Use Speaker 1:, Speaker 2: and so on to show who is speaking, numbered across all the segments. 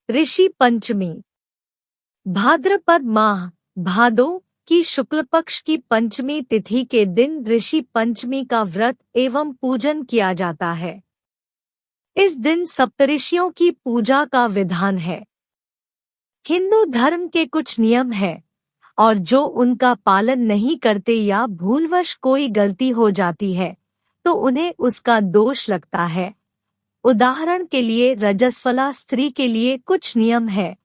Speaker 1: ऋषि पंचमी। भाद्रपद माह भादो की शुक्ल पक्ष की पंचमी तिथि के दिन ऋषि पंचमी का व्रत एवं पूजन किया जाता है। इस दिन सप्तऋषियों की पूजा का विधान है। हिंदू धर्म के कुछ नियम हैं और जो उनका पालन नहीं करते या भूलवश कोई गलती हो जाती है तो उन्हें उसका दोष लगता है। उदाहरण के लिए रजस्वला स्त्री के लिए कुछ नियम है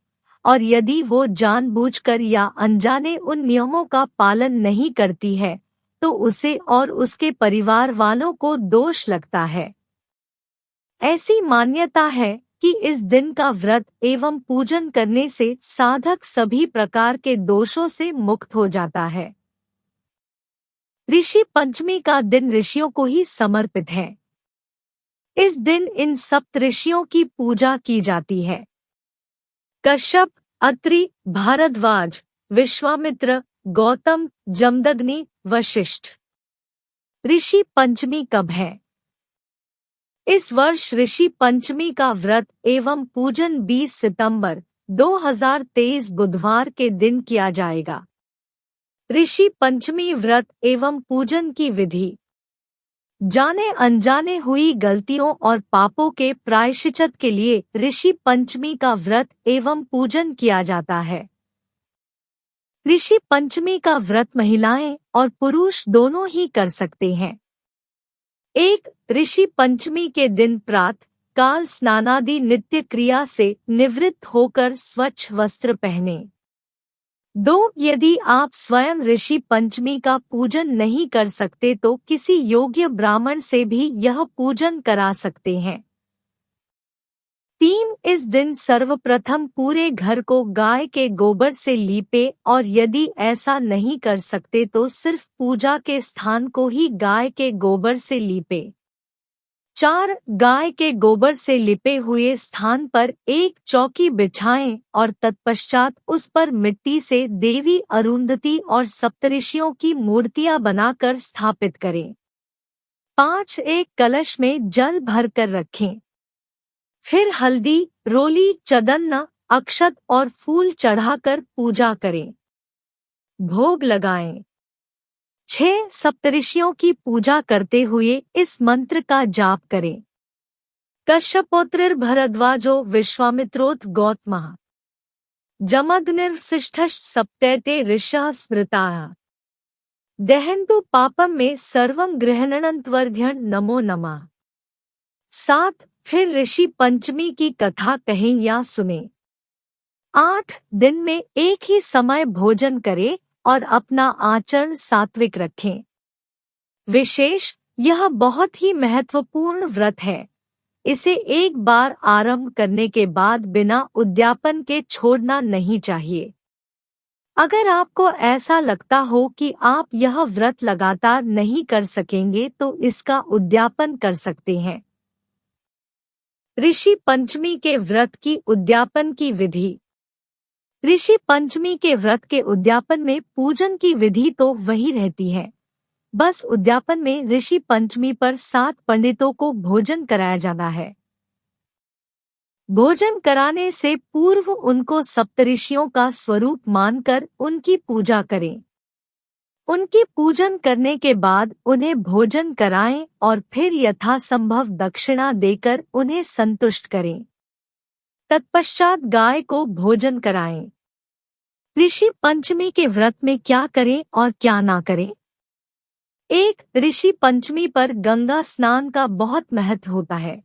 Speaker 1: और यदि वो जानबूझकर या अनजाने उन नियमों का पालन नहीं करती है तो उसे और उसके परिवार वालों को दोष लगता है। ऐसी मान्यता है कि इस दिन का व्रत एवं पूजन करने से साधक सभी प्रकार के दोषों से मुक्त हो जाता है। ऋषि पंचमी का दिन ऋषियों को ही समर्पित है। इस दिन इन सप्तऋषियों की पूजा की जाती है। कश्यप, अत्रि, भारद्वाज, विश्वामित्र, गौतम, जमदग्नि, वशिष्ठ। ऋषि पंचमी कब है? इस वर्ष ऋषि पंचमी का व्रत एवं पूजन 20 सितंबर 2023 बुधवार के दिन किया जाएगा। ऋषि पंचमी व्रत एवं पूजन की विधि। जाने अनजाने हुई गलतियों और पापों के प्रायश्चित के लिए ऋषि पंचमी का व्रत एवं पूजन किया जाता है। ऋषि पंचमी का व्रत महिलाएं और पुरुष दोनों ही कर सकते हैं। 1. ऋषि पंचमी के दिन प्रातः काल स्नानादि नित्य क्रिया से निवृत्त होकर स्वच्छ वस्त्र पहने। 2. यदि आप स्वयं ऋषि पंचमी का पूजन नहीं कर सकते तो किसी योग्य ब्राह्मण से भी यह पूजन करा सकते हैं। 3. इस दिन सर्वप्रथम पूरे घर को गाय के गोबर से लीपे और यदि ऐसा नहीं कर सकते तो सिर्फ पूजा के स्थान को ही गाय के गोबर से लीपे। 4. गाय के गोबर से लिपे हुए स्थान पर एक चौकी बिछाएं और तत्पश्चात उस पर मिट्टी से देवी अरुंधति और सप्तऋषियों की मूर्तियां बनाकर स्थापित करें। 5. एक कलश में जल भरकर रखें। फिर हल्दी, रोली, चंदन, अक्षत और फूल चढ़ाकर पूजा करें। भोग लगाएं। 6. सप्तऋषियों की पूजा करते हुए इस मंत्र का जाप करें। कश्यपोत्रिर्भरद्वाजो विश्वामित्रोत गौतमः जमदग्निर्वसिष्ठश्च सप्तैते ऋषयः स्मृताः दहन्तु पापं मे सर्वं गृह्णन्त्वर्घ्यं नमो नमः। 7. फिर ऋषि पंचमी की कथा कहें या सुने। 8. दिन में एक ही समय भोजन करें और अपना आचरण सात्विक रखें। विशेष, यह बहुत ही महत्वपूर्ण व्रत है। इसे एक बार आरंभ करने के बाद बिना उद्यापन के छोड़ना नहीं चाहिए। अगर आपको ऐसा लगता हो कि आप यह व्रत लगातार नहीं कर सकेंगे तो इसका उद्यापन कर सकते हैं। ऋषि पंचमी के व्रत की उद्यापन की विधि। ऋषि पंचमी के व्रत के उद्यापन में पूजन की विधि तो वही रहती है, बस उद्यापन में ऋषि पंचमी पर 7 पंडितों को भोजन कराया जाता है। भोजन कराने से पूर्व उनको सप्तऋषियों का स्वरूप मानकर उनकी पूजा करें। उनकी पूजन करने के बाद उन्हें भोजन कराएं और फिर यथासंभव दक्षिणा देकर उन्हें संतुष्ट करें। तत्पश्चात गाय को भोजन कराएं। ऋषि पंचमी के व्रत में क्या करें और क्या ना करें। 1. ऋषि पंचमी पर गंगा स्नान का बहुत महत्व होता है।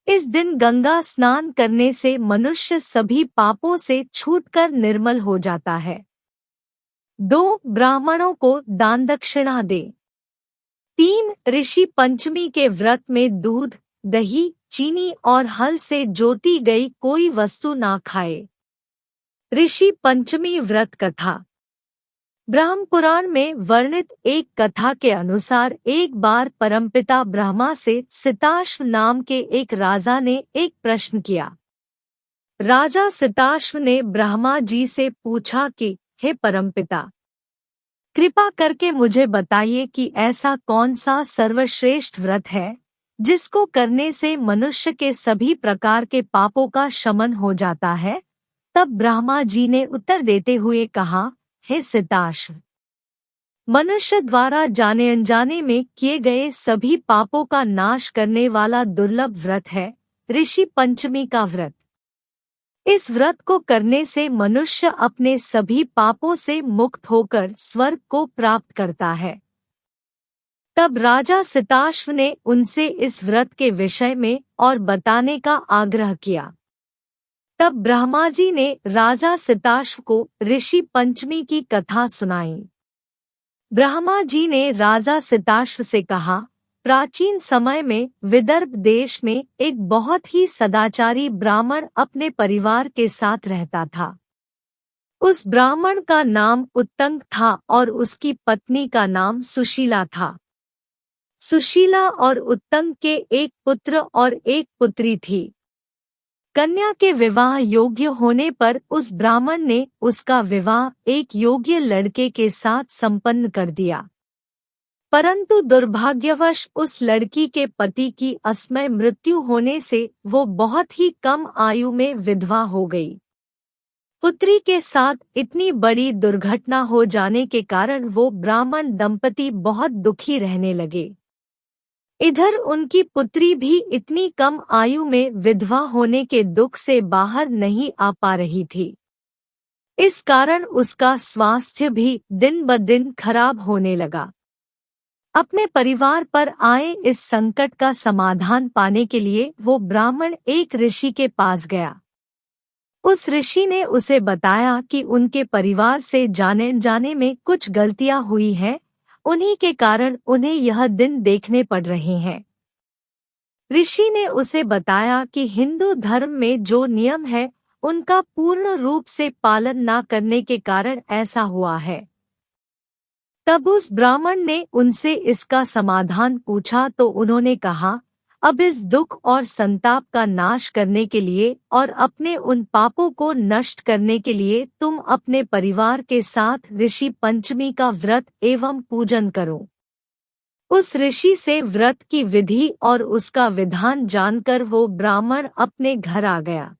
Speaker 1: इस दिन गंगा स्नान करने से मनुष्य सभी पापों से छूटकर निर्मल हो जाता है। 2. ब्राह्मणों को दान दक्षिणा दे। 3. ऋषि पंचमी के व्रत में दूध, दही, चीनी और हल से जोती गई कोई वस्तु ना खाए। ऋषि पंचमी व्रत कथा। ब्रह्म पुराण में वर्णित एक कथा के अनुसार एक बार परमपिता ब्रह्मा से सिताश्व नाम के एक राजा ने एक प्रश्न किया। राजा सिताश्व ने ब्रह्मा जी से पूछा कि हे परमपिता, कृपा करके मुझे बताइए कि ऐसा कौन सा सर्वश्रेष्ठ व्रत है जिसको करने से मनुष्य के सभी प्रकार के पापों का शमन हो जाता है। तब ब्रह्मा जी ने उत्तर देते हुए कहा, हे सिताश्व, मनुष्य द्वारा जाने अनजाने में किए गए सभी पापों का नाश करने वाला दुर्लभ व्रत है ऋषि पंचमी का व्रत। इस व्रत को करने से मनुष्य अपने सभी पापों से मुक्त होकर स्वर्ग को प्राप्त करता है। तब राजा सिताश्व ने उनसे इस व्रत के विषय में और बताने का आग्रह किया। तब ब्रह्मा जी ने राजा सिताश्व को ऋषि पंचमी की कथा सुनाई। ब्रह्मा जी ने राजा सिताश्व से कहा, प्राचीन समय में विदर्भ देश में एक बहुत ही सदाचारी ब्राह्मण अपने परिवार के साथ रहता था। उस ब्राह्मण का नाम उत्तंग था और उसकी पत्नी का नाम सुशीला था। सुशीला और उत्तंग के एक पुत्र और एक पुत्री थी। कन्या के विवाह योग्य होने पर उस ब्राह्मण ने उसका विवाह एक योग्य लड़के के साथ संपन्न कर दिया, परंतु दुर्भाग्यवश उस लड़की के पति की असमय मृत्यु होने से वो बहुत ही कम आयु में विधवा हो गई। पुत्री के साथ इतनी बड़ी दुर्घटना हो जाने के कारण वो ब्राह्मण दंपति बहुत दुखी रहने लगे। इधर उनकी पुत्री भी इतनी कम आयु में विधवा होने के दुख से बाहर नहीं आ पा रही थी। इस कारण उसका स्वास्थ्य भी दिन ब दिन खराब होने लगा। अपने परिवार पर आए इस संकट का समाधान पाने के लिए वो ब्राह्मण एक ऋषि के पास गया। उस ऋषि ने उसे बताया कि उनके परिवार से जाने अनजाने में कुछ गलतियां हुई हैं, उन्हीं के कारण उन्हें यह दिन देखने पड़ रहे हैं। ऋषि ने उसे बताया कि हिंदू धर्म में जो नियम है उनका पूर्ण रूप से पालन न करने के कारण ऐसा हुआ है। तब उस ब्राह्मण ने उनसे इसका समाधान पूछा तो उन्होंने कहा, अब इस दुख और संताप का नाश करने के लिए और अपने उन पापों को नष्ट करने के लिए तुम अपने परिवार के साथ ऋषि पंचमी का व्रत एवं पूजन करो। उस ऋषि से व्रत की विधि और उसका विधान जानकर वो ब्राह्मण अपने घर आ गया।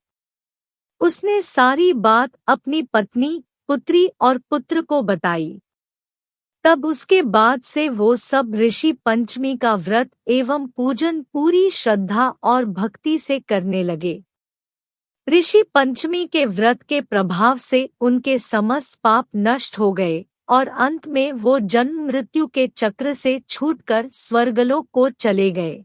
Speaker 1: उसने सारी बात अपनी पत्नी, पुत्री और पुत्र को बताई। तब उसके बाद से वो सब ऋषि पंचमी का व्रत एवं पूजन पूरी श्रद्धा और भक्ति से करने लगे। ऋषि पंचमी के व्रत के प्रभाव से उनके समस्त पाप नष्ट हो गए और अंत में वो जन्म मृत्यु के चक्र से छूटकर स्वर्गलोक को चले गए।